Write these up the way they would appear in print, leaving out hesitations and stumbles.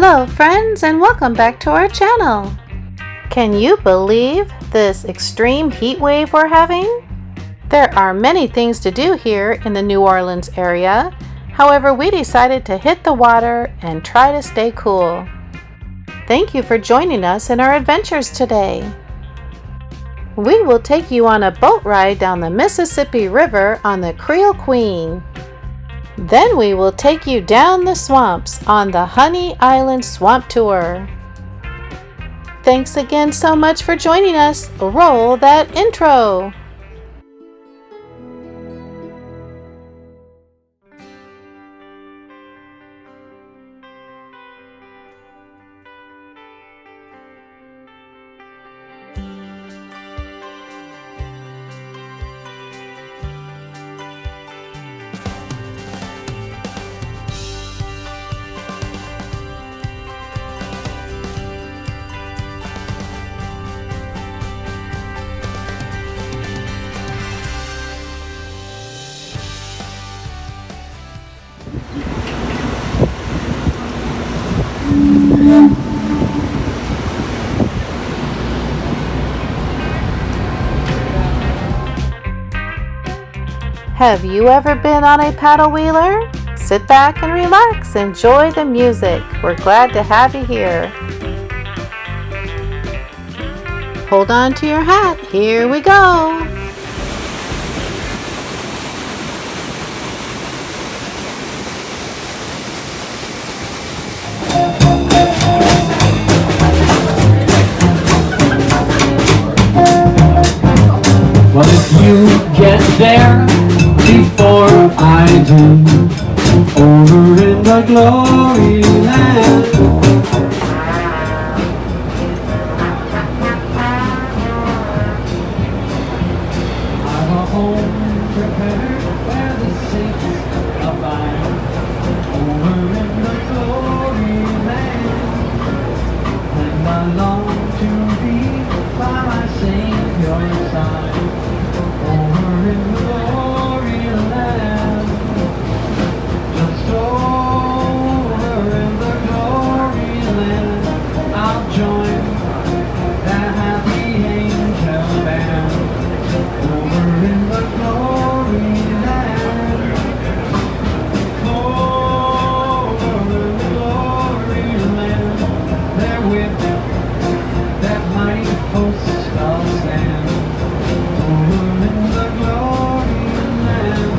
Hello friends, and welcome back to our channel. Can you believe this extreme heat wave we're having? There are many things to do here in the New Orleans area. However, we decided to hit the water and try to stay cool. Thank you for joining us in our adventures today. We will take you on a boat ride down the Mississippi River on the Creole Queen. Then we will take you down the swamps on the Honey Island Swamp Tour. Thanks again so much for joining us. Roll that intro. Have you ever been on a paddle wheeler? Sit back and relax. Enjoy the music. We're glad to have you here. Hold on to your hat. Here we go. Well, if you get there before I do, over in the glory land, I've a home prepared where the saints abide, over in the glory land, and I long to be by my Savior's side, over in the glory land, just over in the glory land. I'll join that happy angel band, over in the glory land, over in the glory land. There with that mighty host I'll stand, over in the glory land.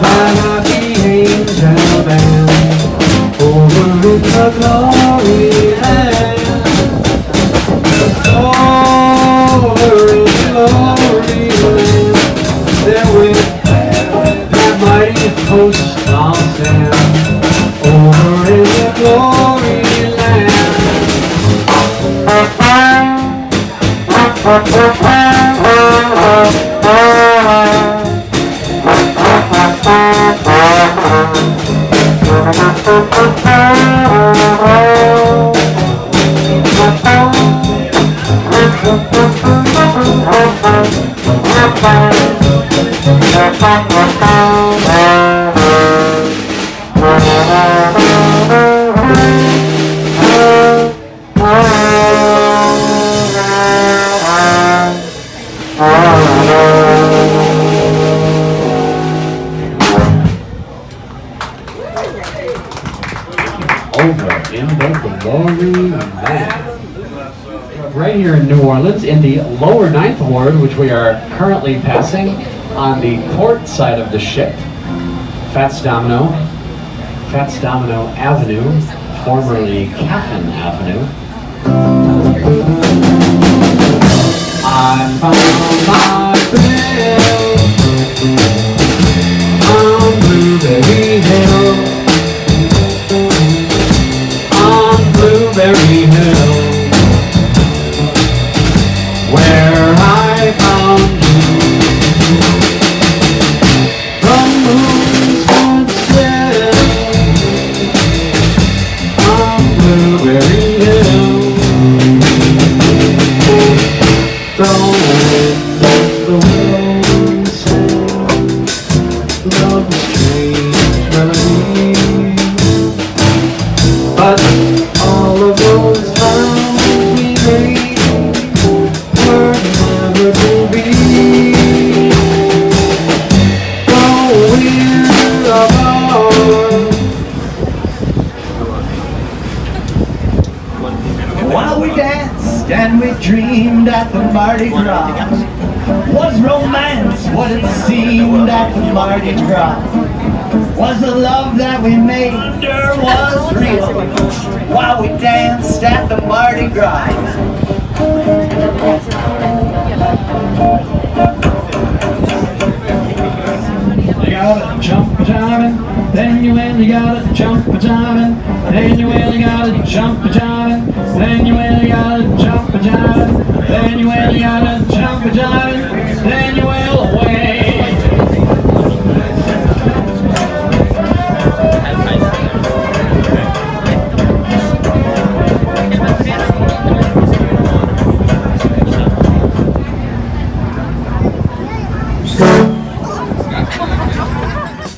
By happy angel band, over in the glory land, over in the glory land. There with that mighty host I'll Over in the Glory Land. Right here in New Orleans, in the lower Ninth Ward, which we are currently passing on the port side of the ship, Fats Domino Avenue, formerly Caffin Avenue. I found my bed on Blueberry Hill, on Blueberry Hill, where I found you. The moon stood still on Blueberry Hill. The willows sang love was strange melody, but all of those vows we made were never to be. Though we're apart, while we danced and we dreamed at the Mardi Gras, was romance what it seemed at the Mardi Gras? Was the love that we made or was real while we danced at the Mardi Gras? You gotta jump a jivin', then you really gotta jump a jivin', then you really gotta jump a jivin', then you really gotta jump a jivin', then you really gotta jump a jivin', then you will away.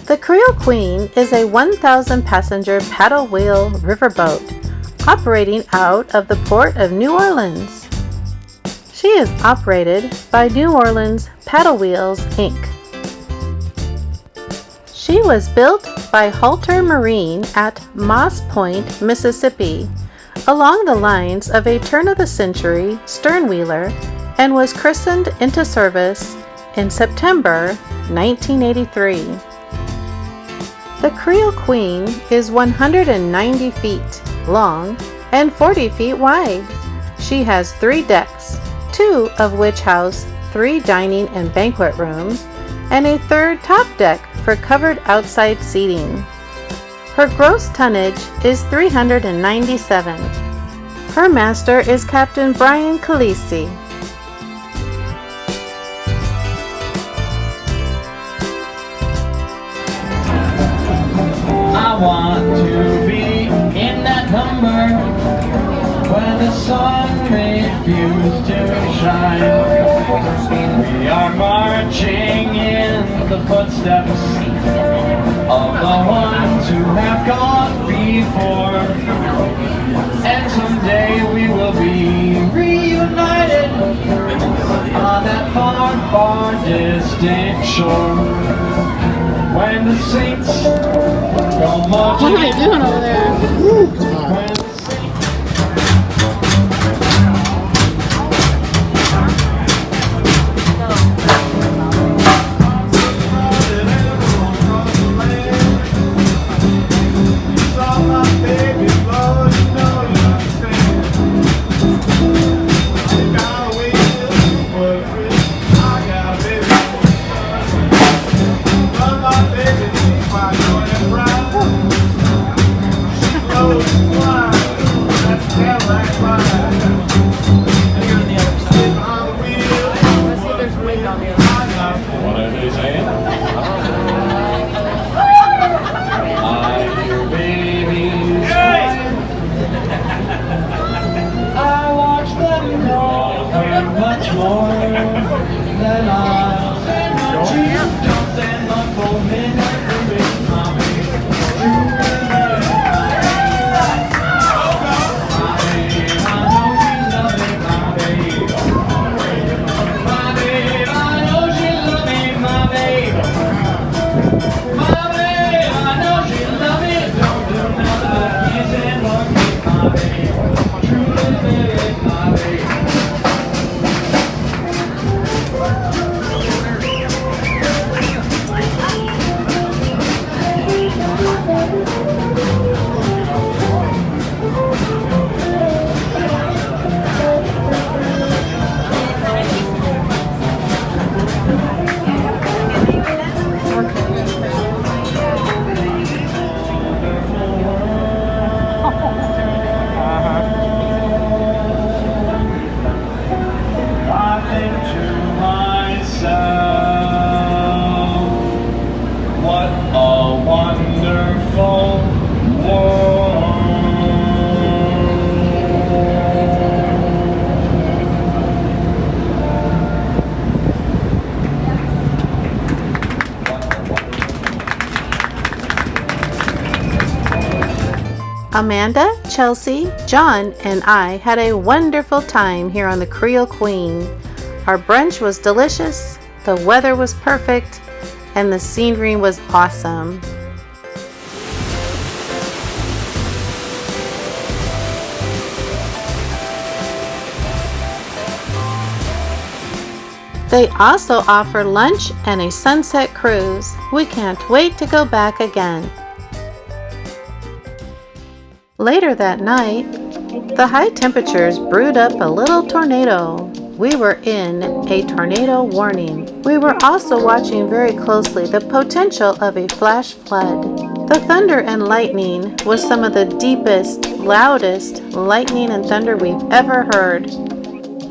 The Creole Queen is a 1,000-passenger paddle wheel riverboat operating out of the Port of New Orleans. She is operated by New Orleans Paddle Wheels, Inc. She was built by Halter Marine at Moss Point, Mississippi, along the lines of a turn-of-the-century sternwheeler, and was christened into service in September 1983. The Creole Queen is 190 feet long and 40 feet wide. She has 3 decks, 2 of which house 3 dining and banquet rooms, and a 3rd top deck for covered outside seating. Her gross tonnage is 397. Her master is Captain Brian Calisi. I want to be in that number when the sun refused to shine. We are marching in the footsteps of the ones who have gone before, and someday we will be reunited on that far, far distant shore. When the saints go marching. What are they doing over there? When the saints Oh, Amanda, Chelsea, John, and I had a wonderful time here on the Creole Queen. Our brunch was delicious, the weather was perfect, and the scenery was awesome. They also offer lunch and a sunset cruise. We can't wait to go back again. Later that night, the high temperatures brewed up a little tornado. We were in a tornado warning. We were also watching very closely the potential of a flash flood. The thunder and lightning was some of the deepest, loudest lightning and thunder we've ever heard.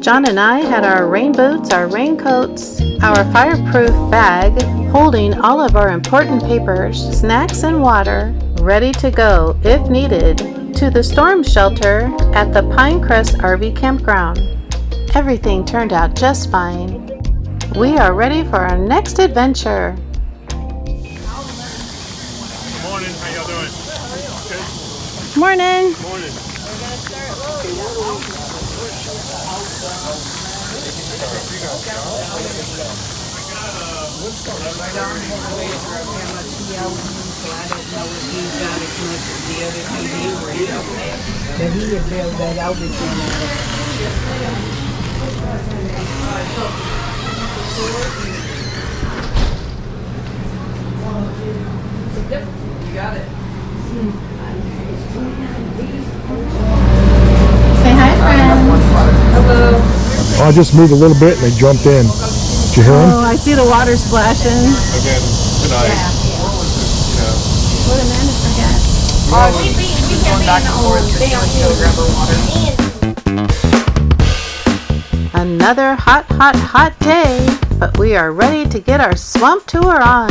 John and I had our rain boots, our raincoats, our fireproof bag, holding all of our important papers, snacks, and water, ready to go, if needed, to the storm shelter at the Pinecrest RV campground. Everything turned out just fine. We are ready for our next adventure. Good morning. How y'all doing? Good. Morning. Morning. But he had built that out between Say hi, friends. I just moved a little bit and they jumped in. Did you hear them? Oh, I see the water splashing. Again, tonight. What did Amanda forget? Another hot day, but we are ready to get our swamp tour on.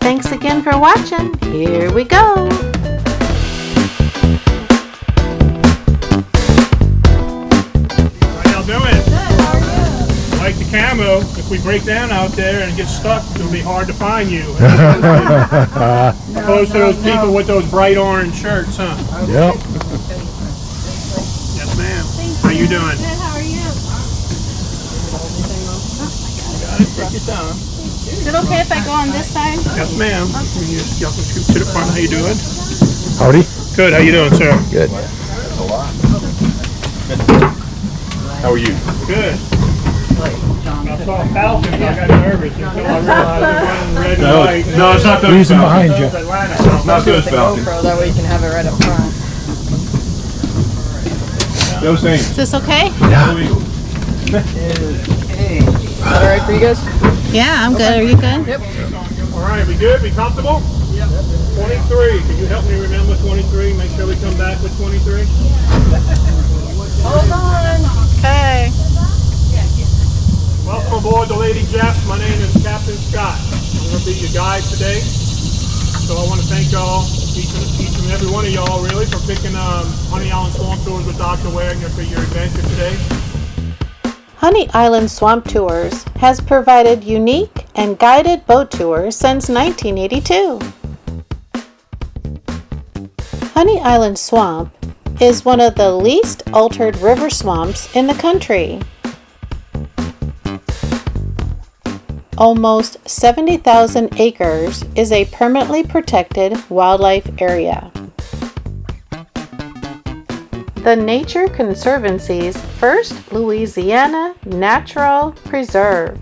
Thanks again for watching. Here we go. How y'all doing? Good. How are you? Like the camo, if we break down out there and get stuck, it'll be hard to find you. Opposed to those people with those bright orange shirts, huh? Yep. Yes, ma'am. How you doing? Good, how are you? Got it. Take your time. Is it okay if I go on this side? Yes, ma'am. Y'all can scoot to the front. How you doing? Howdy. Good. How you doing, sir? Good. How are you? Good. I saw Falcons, I got nervous until I realized it wasn't red and white. No, it's not those Reason Falcons. behind you. It's Atlanta. It's not those Falcons. that way you can have it right up front. Those things. Is this okay? Alright for you guys? Yeah, I'm good. Are you good? Yep. All right, we good? We comfortable? Yep. 23. Can you help me remember 23? Make sure we come back with 23. Hold on. Okay. Welcome aboard the Lady Jess. My name is Captain Scott. I'm going to be your guide today. So I want to thank y'all, each and every one of y'all really, for picking Honey Island Swamp Tours with Dr. Wagner for your adventure today. Honey Island Swamp Tours has provided unique and guided boat tours since 1982. Honey Island Swamp is one of the least altered river swamps in the country. Almost 70,000 acres is a permanently protected wildlife area. The Nature Conservancy's first Louisiana Natural Preserve.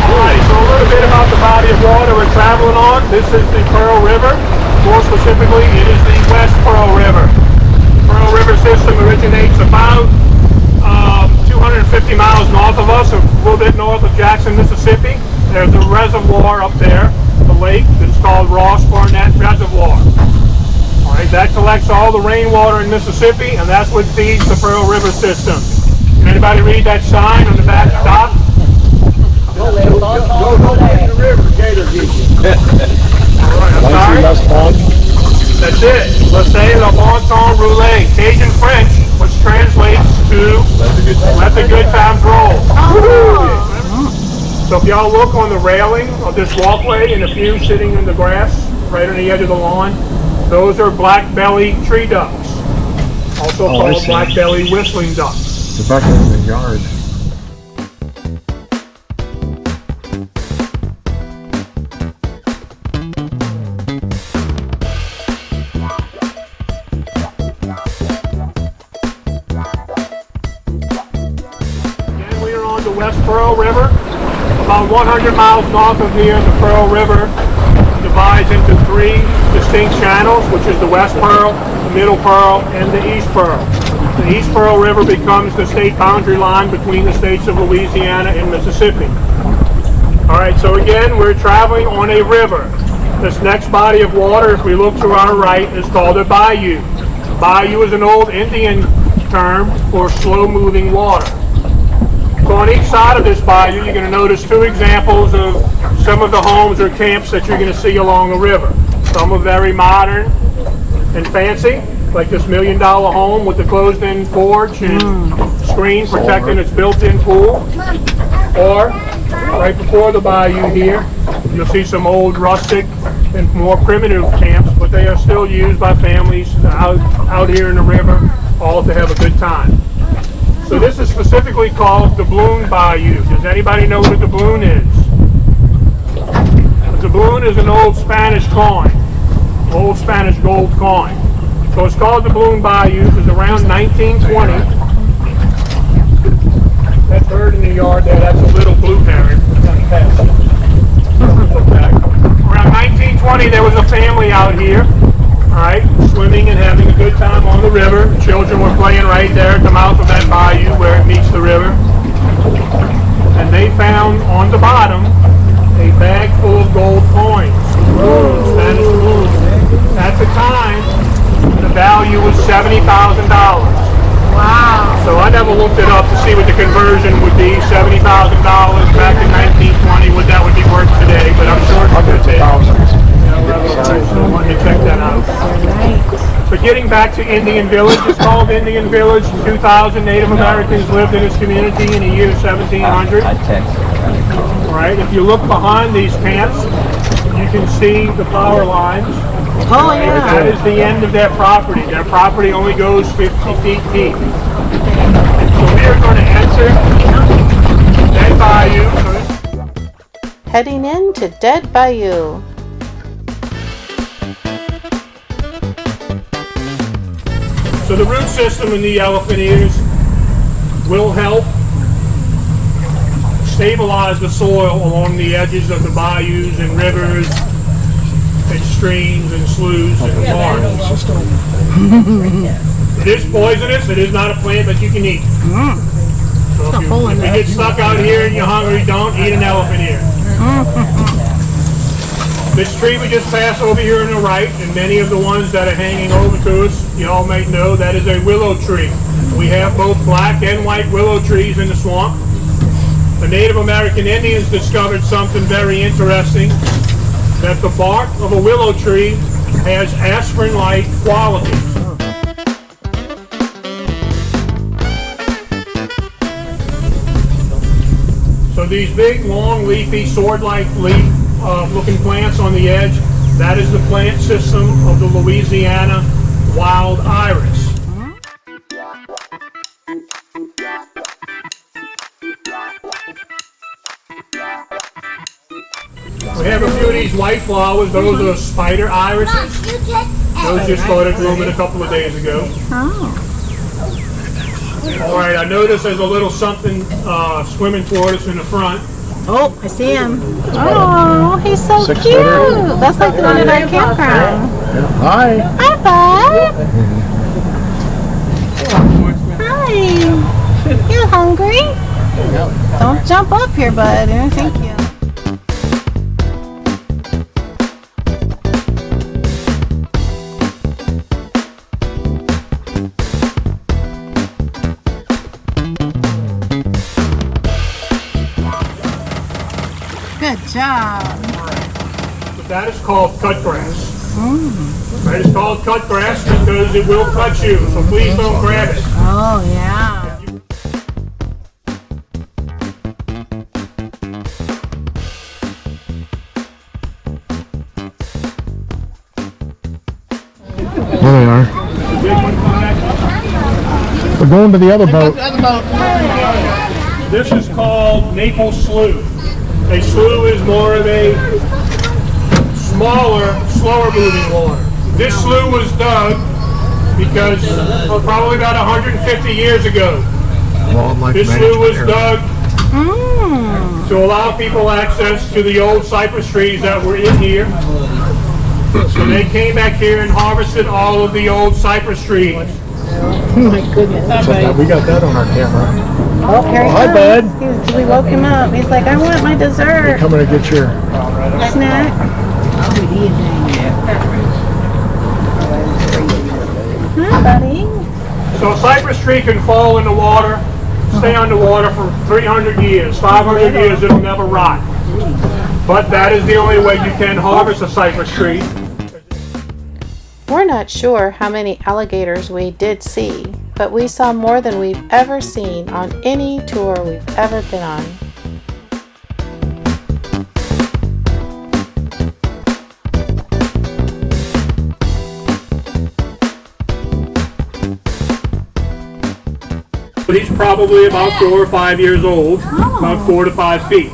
Alright, so a little bit about the body of water we're traveling on. This is the Pearl River. More specifically, it is the West Pearl River. Pearl River system originates about 250 miles north of us, a little bit north of Jackson, Mississippi. There's a reservoir up there, the lake, that's called Ross Barnett Reservoir. Alright, that collects all the rainwater in Mississippi, and that's what feeds the Pearl River system. Can anybody read that sign on the back top? Alright, I'm sorry. That's it. Let's say le bon temps roulé. Cajun French, which translates to let the good times roll. So if y'all look on the railing of this walkway and a few sitting in the grass right on the edge of the lawn, those are black belly tree ducks, also called black belly whistling ducks. The bucket in the yard. Again, we are on the West Pearl River. About 100 miles north of here, the Pearl River divides into three distinct channels, which is the West Pearl, the Middle Pearl, and the East Pearl. The East Pearl River becomes the state boundary line between the states of Louisiana and Mississippi. All right, so again, we're traveling on a river. This next body of water, if we look to our right, is called a bayou. Bayou is an old Indian term for slow-moving water. So on each side of this bayou, you're going to notice two examples of some of the homes or camps that you're going to see along the river. Some are very modern and fancy, like this $1 million home with the closed-in porch and screen protecting its built-in pool. Or right before the bayou here, you'll see some old rustic and more primitive camps, but they are still used by families out here in the river, all to have a good time. So this is specifically called the doubloon bayou. Does anybody know what a doubloon is? A doubloon is an old Spanish coin, old Spanish gold coin. So it's called the doubloon bayou because around 1920, that bird in the yard there, that's a little blue heron. Around 1920, there was a family out here, all right, swimming and having a good time on the river. Children were playing right there at the mouth of that bayou where it meets the river. And they found on the bottom a bag full of gold coins, Spanish doubloons. At the time, the value was $70,000. Wow. So I never looked it up to see what the conversion would be. $70,000 back in 1920, what that would be worth today, but I'm sure it's a good thing. So I wanted to check that out. But getting back to Indian Village, it's called Indian Village. 2,000 Native Americans lived in this community in the year 1700. All right, if you look behind these camps, you can see the power lines. Oh, yeah. That is the end of their property. Their property only goes 50 feet deep. So we are going to enter Dead Bayou. Heading into Dead Bayou. So the root system in the elephant ears will help stabilize the soil along the edges of the bayous and rivers and streams and sloughs and ponds. It is poisonous. It is not a plant that you can eat. So if you get stuck out here and you're hungry, don't eat an elephant ear. This tree we just passed over here on the right, and many of the ones that are hanging over to us, you all might know, that is a willow tree. We have both black and white willow trees in the swamp. The Native American Indians discovered something very interesting, that the bark of a willow tree has aspirin-like qualities. So these big, long, leafy, sword-like leaf looking plants on the edge, that is the plant system of the Louisiana wild iris. We have a few of these white flowers. Those are spider irises. Those just started blooming a couple of days ago. All right, I noticed there's a little something swimming toward us in the front. Oh, I see him. Oh, he's so cute. That's like the one at our campground. Hi. Hi, bud. Hi. You hungry? Don't jump up here, bud. Thank you. Good job. But that is called cutgrass. Right, it's called cutgrass because it will cut you, so please don't grab it. Oh, yeah. We're going to the other boat. This is called Maple Slough. A slough is more of a smaller, slower moving water. This slough was dug because probably about 150 years ago, this slough was dug to allow people access to the old cypress trees that were in here. So they came back here and harvested all of the old cypress trees. Oh my goodness. We got that on our camera. Oh, here he Hi, comes. bud. We woke him up. He's like, I want my dessert. Coming to get your Snack. Hi, buddy. So a cypress tree can fall in the water, stay underwater for 300 years, 500 years, it'll never rot. But that is the only way you can harvest a cypress tree. We're not sure how many alligators we did see, but we saw more than we've ever seen on any tour we've ever been on. He's probably about 4 or 5 years old, about 4 to 5 feet.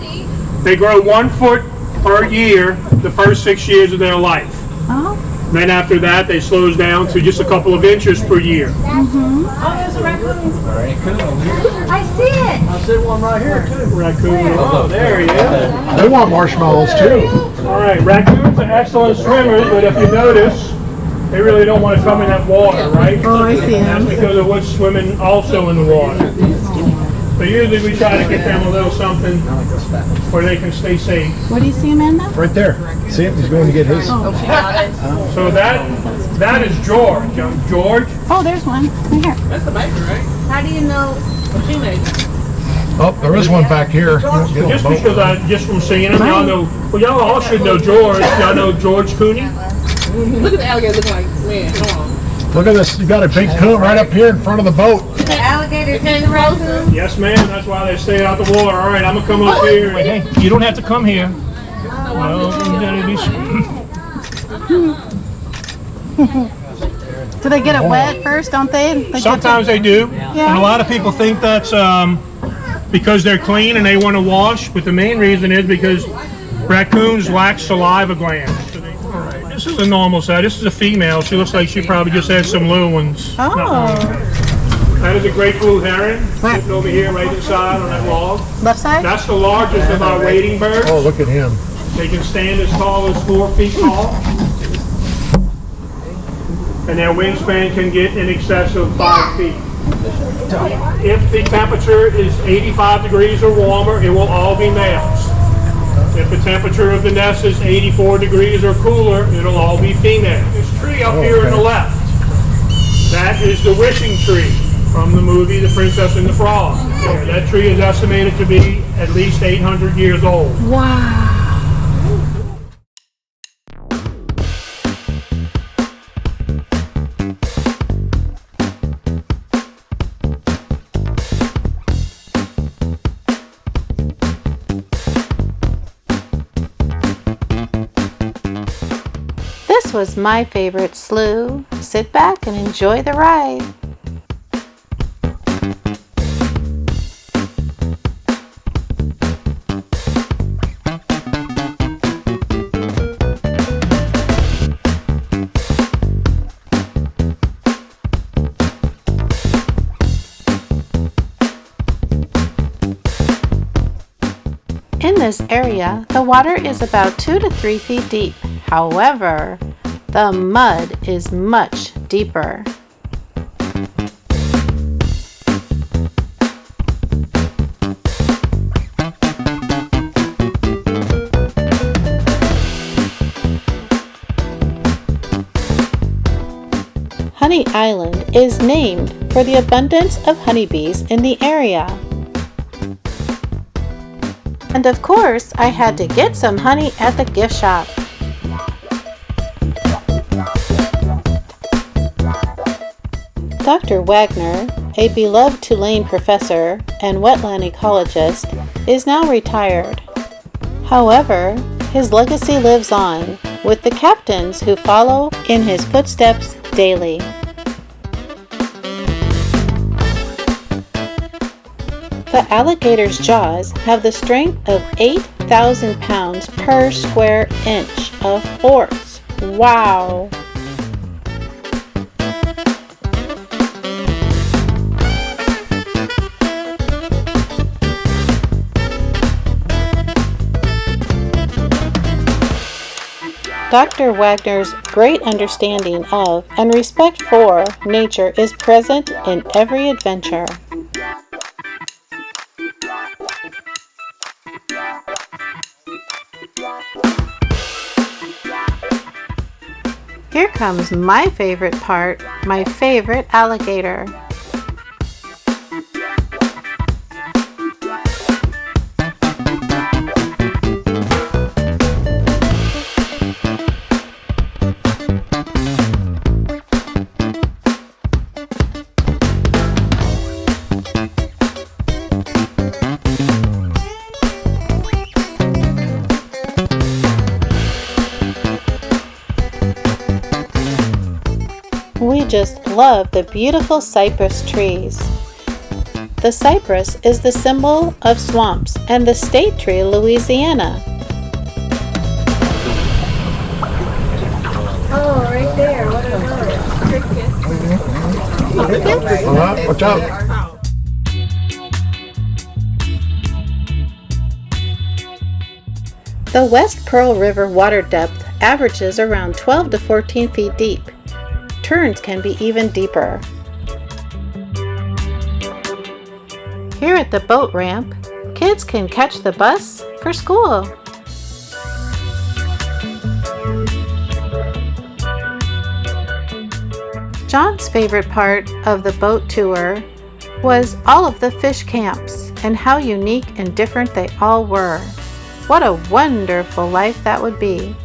They grow 1 foot per year the first 6 years of their life. Oh. Then after that, they slows down to just a couple of inches per year. Oh, there's a raccoon. I see it. I see one right here too. Raccoon. Oh, there he is. They want marshmallows too. All right, raccoons are excellent swimmers, but if you notice, they really don't want to come in that water, right? Oh, I see That's him. because of what's swimming also in the water. So usually we try to get them a little something where they can stay safe. What do you see, Amanda? Right there. See him? He's going to get his. So that is George. George. Oh, there's one. Right here. How do you know? Oh, there is one back here. Just because just from seeing him, y'all know. Well, y'all all should know George. Y'all know George Cooney. Look at the alligator looking like, man, come on. Look at this. You got a big coon right up here in front of the boat. The alligator and the raccoon? Yes, ma'am. That's why they stay out the water. All right, I'm gonna come up here. Hey, you don't have to come here. No, Do they get it wet first, don't they? sometimes they do, and a lot of people think that's because they're clean and they want to wash. But the main reason is because raccoons lack saliva glands. So all right, this is a normal size. This is a female. She looks like she probably just had some little ones. Oh. That is a great blue heron sitting over here right inside on that log. Left side? That's the largest of our wading birds. Oh, look at him. They can stand as tall as 4 feet tall. And their wingspan can get in excess of 5 feet. If the temperature is 85 degrees or warmer, it will all be males. If the temperature of the nest is 84 degrees or cooler, it'll all be female. This tree up here on the left, that is the wishing tree from the movie The Princess and the Frog. Yeah, that tree is estimated to be at least 800 years old. Wow. This was my favorite slough. Sit back and enjoy the ride. In this area, the water is about 2 to 3 feet deep. However, the mud is much deeper. Honey Island is named for the abundance of honeybees in the area. And of course, I had to get some honey at the gift shop. Dr. Wagner, a beloved Tulane professor and wetland ecologist, is now retired. However, his legacy lives on with the captains who follow in his footsteps daily. The alligator's jaws have the strength of 8,000 pounds per square inch of force. Wow! Dr. Wagner's great understanding of and respect for nature is present in every adventure. Here comes my favorite part, my favorite alligator. We just love the beautiful cypress trees. The cypress is the symbol of swamps and the state tree of Louisiana. Oh, right there. What are those? Crickets. Alright, watch out. The West Pearl River water depth averages around 12 to 14 feet deep. Turns can be even deeper. Here at the boat ramp, kids can catch the bus for school. John's favorite part of the boat tour was all of the fish camps and how unique and different they all were. What a wonderful life that would be.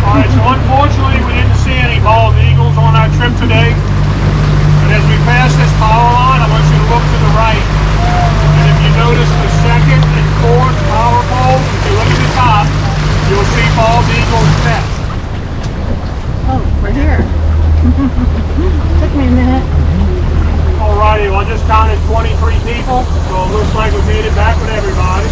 Alright, so unfortunately we didn't see any bald eagles on our trip today. But as we pass this power line, I want you to look to the right. And if you notice the second and fourth power poles, if you look at the top, you'll see bald eagles nest. Oh, we're here. Took me a minute. Alrighty, well I just counted 23 people, so it looks like we made it back with everybody.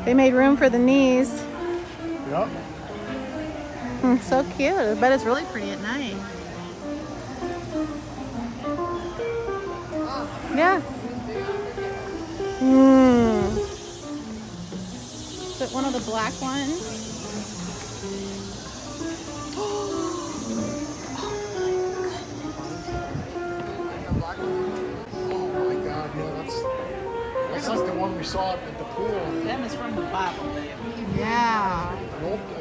They made room for the knees. Yep. So cute. I bet it's really pretty at night. Yeah. Is it one of the black ones? Oh my god, yeah, that's like the one we saw at the pool. Them is from the Bible, baby. Yeah.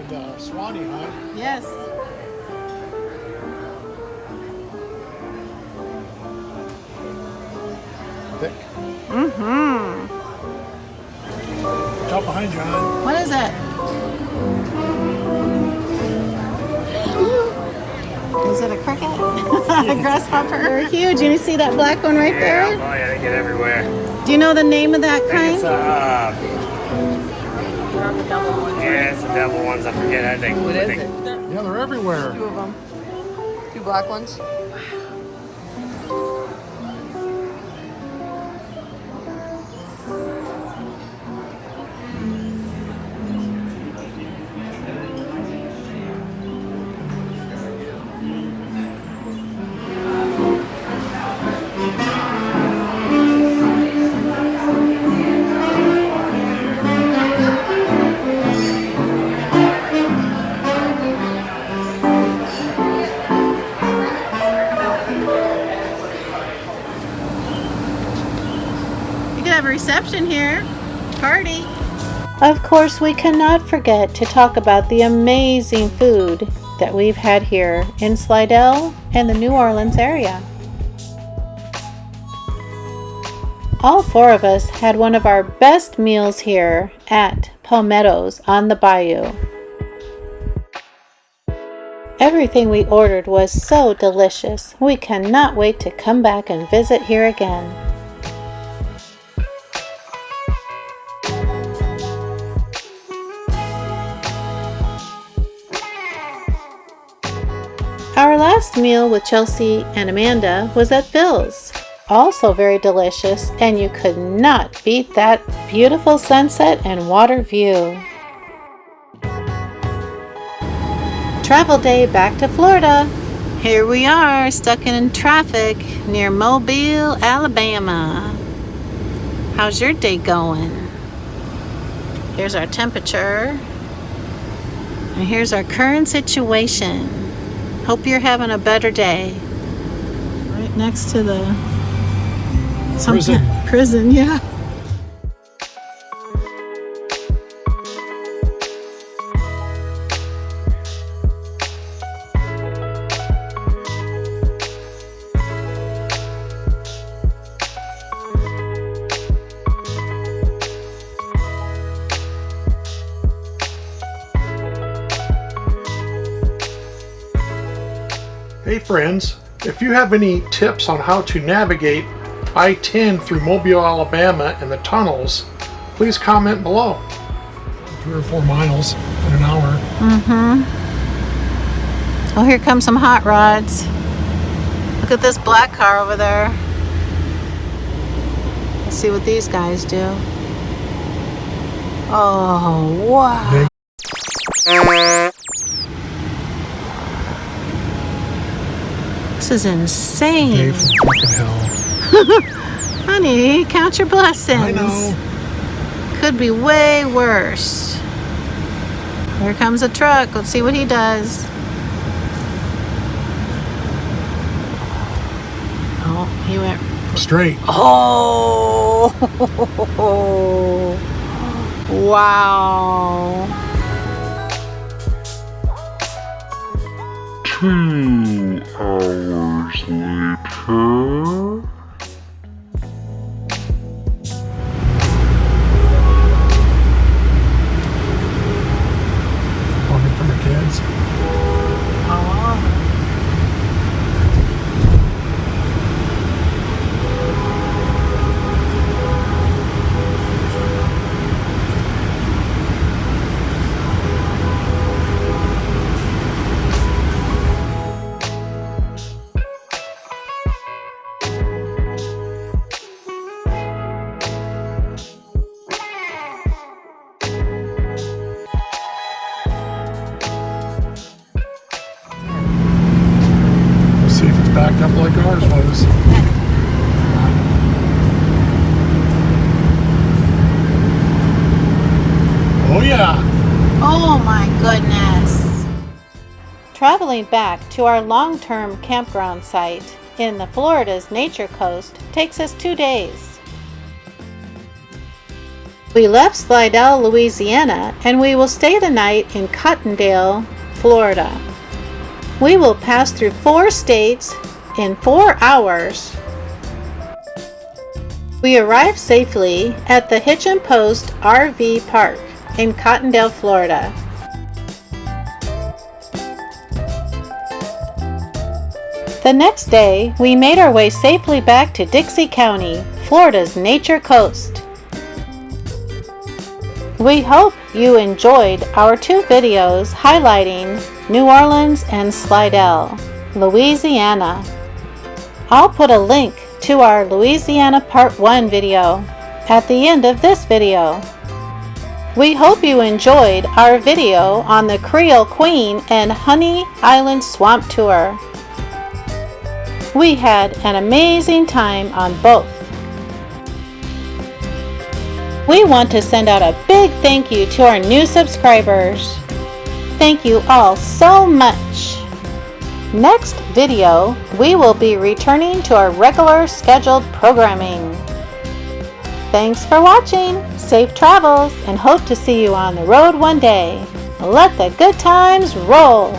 The Swanee, huh? Yes. Thick. Jump behind you, hon. What is it? Is it a cricket? A grasshopper? They're huge. You see that black one right there? Oh yeah, they get everywhere. Do you know the name of that kind? It's yeah, it's the devil ones. I forget. I think. What is it? Yeah, they're everywhere. Two of them. Two black ones. Have a reception here. Party. Of course, we cannot forget to talk about the amazing food. that we've had here in Slidell and the New Orleans area. All four of us had one of our best meals here at Palmetto's on the Bayou. Everything we ordered was so delicious. We cannot wait to come back and visit here again. Our last meal with Chelsea and Amanda was at Phil's. Also very delicious, and you could not beat that beautiful sunset and water view. Travel day back to Florida. Here we are, stuck in traffic near Mobile, Alabama. How's your day going? Here's our temperature. And here's our current situation. Hope you're having a better day. Right next to the prison, yeah. Hey friends, if you have any tips on how to navigate I-10 through Mobile, Alabama and the tunnels, please comment below. 3 or 4 miles in an hour. Oh, here come some hot rods. Look at this black car over there. Let's see what these guys do. Oh, wow. This is insane. Day from fucking hell. Honey, count your blessings. I know. Could be way worse. Here comes a truck. Let's see what he does. Oh, he went straight. Oh, wow. 2 hours later. Parking for the kids. See if it's backed up like ours was. Oh yeah. Oh my goodness. Traveling back to our long-term campground site in the Florida's Nature Coast takes us 2 days. We left Slidell, Louisiana, and we will stay the night in Cottondale, Florida. We will pass through 4 states in 4 hours. We arrived safely at the Hitch and Post RV Park in Cottondale, Florida. The next day, we made our way safely back to Dixie County, Florida's Nature Coast. We hope you enjoyed our 2 videos highlighting New Orleans and Slidell, Louisiana. I'll put a link to our Louisiana Part 1 video at the end of this video. We hope you enjoyed our video on the Creole Queen and Honey Island Swamp Tour. We had an amazing time on both. We want to send out a big thank you to our new subscribers. Thank you all so much. Next video, we will be returning to our regular scheduled programming. Thanks for watching, safe travels, and hope to see you on the road one day. Let the good times roll!